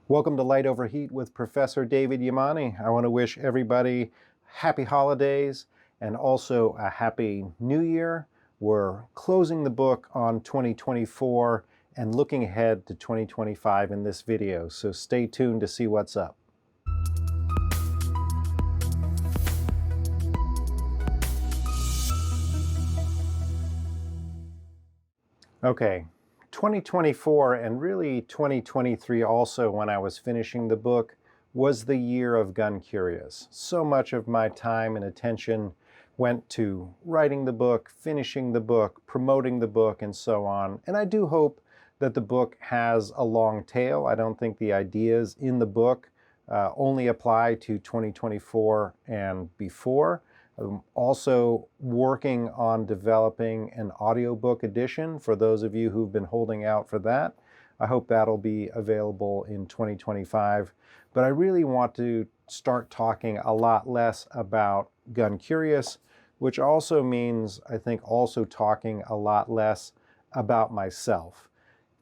Welcome to Light Over Heat with Professor David Yamani. I want to wish everybody happy holidays and also a happy new year. We're closing the book on 2024 and looking ahead to 2025 in this video, so stay tuned to see what's up. Okay, 2024 and really 2023 also, when I was finishing the book, was the year of Gun Curious. So much of my time and attention went to writing the book, finishing the book, promoting the book, and so on. And I do hope that the book has a long tail. I don't think the ideas in the book only apply to 2024 and before. I'm also working on developing an audiobook edition for those of you who've been holding out for that. I hope that'll be available in 2025. But I really want to start talking a lot less about Gun Curious, which also means, I think, also talking a lot less about myself.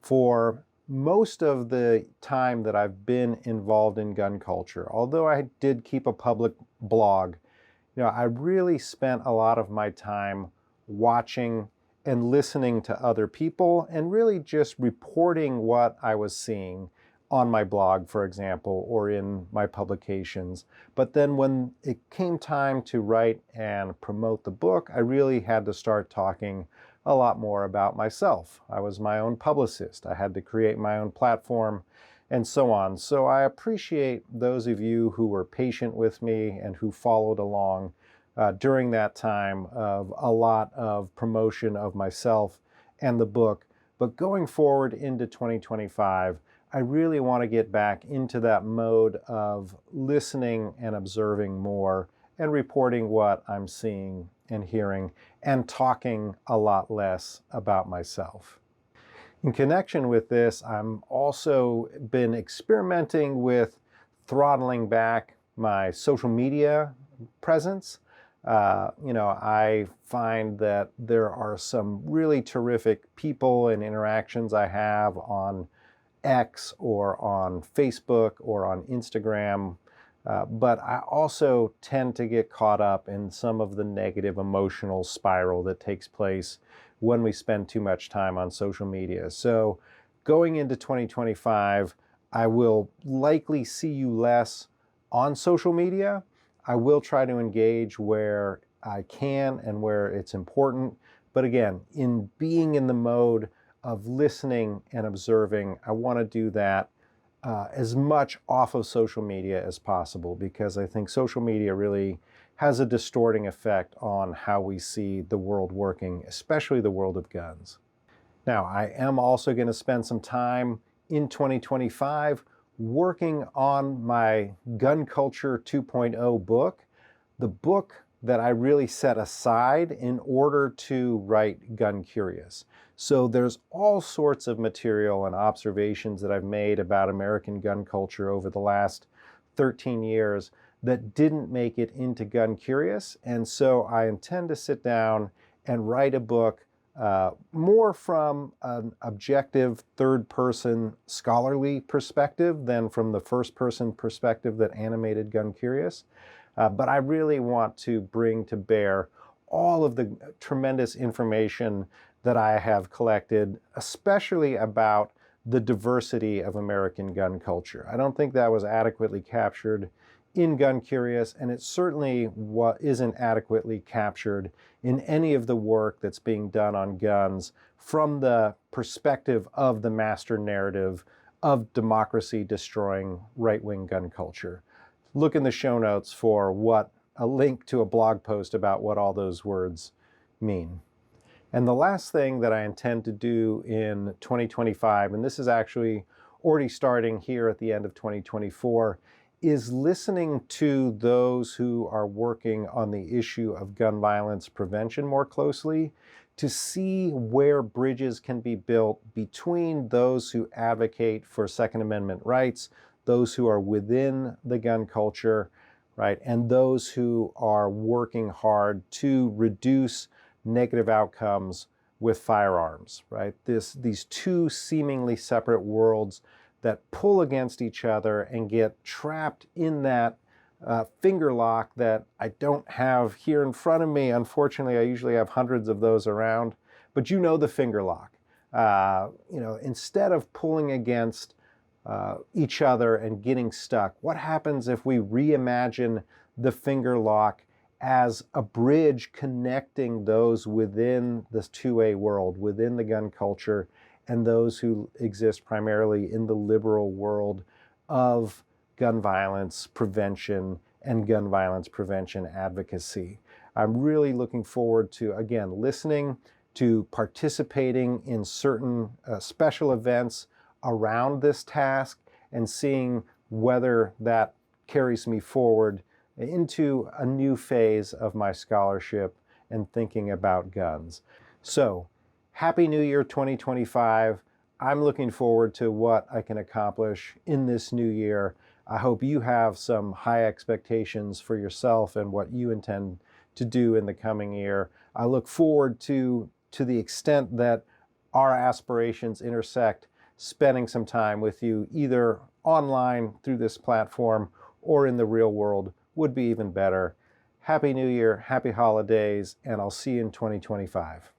For most of the time that I've been involved in gun culture, although I did keep a public blog, I really spent a lot of my time watching and listening to other people and really just reporting what I was seeing on my blog, for example, or in my publications. But then when it came time to write and promote the book, I really had to start talking a lot more about myself. I was my own publicist. I had to create my own platform and so on. So I appreciate those of you who were patient with me and who followed along during that time of a lot of promotion of myself and the book. But going forward into 2025, I really want to get back into that mode of listening and observing more and reporting what I'm seeing and hearing and talking a lot less about myself. In connection with this, I'm also been experimenting with throttling back my social media presence. I find that there are some really terrific people and interactions I have on X or on Facebook or on Instagram. But I also tend to get caught up in some of the negative emotional spiral that takes place when we spend too much time on social media. So going into 2025, I will likely see you less on social media. I will try to engage where I can and where it's important. But again, in being in the mode of listening and observing, I want to do that as much off of social media as possible, because I think social media really has a distorting effect on how we see the world working, especially the world of guns. Now, I am also going to spend some time in 2025 working on my Gun Culture 2.0 book, the book that I really set aside in order to write Gun Curious. So there's all sorts of material and observations that I've made about American gun culture over the last 13 years that didn't make it into Gun Curious. And so I intend to sit down and write a book more from an objective third-person scholarly perspective than from the first-person perspective that animated Gun Curious. But I really want to bring to bear all of the tremendous information that I have collected, especially about the diversity of American gun culture. I don't think that was adequately captured in Gun Curious, and it certainly isn't adequately captured in any of the work that's being done on guns from the perspective of the master narrative of democracy destroying right-wing gun culture. Look in the show notes for a link to a blog post about what all those words mean. And the last thing that I intend to do in 2025, and this is actually already starting here at the end of 2024, is listening to those who are working on the issue of gun violence prevention more closely, to see where bridges can be built between those who advocate for Second Amendment rights, those who are within the gun culture, right, and those who are working hard to reduce negative outcomes with firearms, right? These two seemingly separate worlds that pull against each other and get trapped in that finger lock that I don't have here in front of me. Unfortunately, I usually have hundreds of those around, but you know the finger lock. Instead of pulling against each other and getting stuck, what happens if we reimagine the finger lock as a bridge connecting those within the 2A world, within the gun culture, and those who exist primarily in the liberal world of gun violence prevention and gun violence prevention advocacy? I'm really looking forward to, again, listening, to participating in certain special events around this task and seeing whether that carries me forward into a new phase of my scholarship and thinking about guns. So, Happy New Year 2025. I'm looking forward to what I can accomplish in this new year. I hope you have some high expectations for yourself and what you intend to do in the coming year. I look forward to the extent that our aspirations intersect, spending some time with you either online through this platform or in the real world would be even better. Happy New Year, happy holidays, and I'll see you in 2025.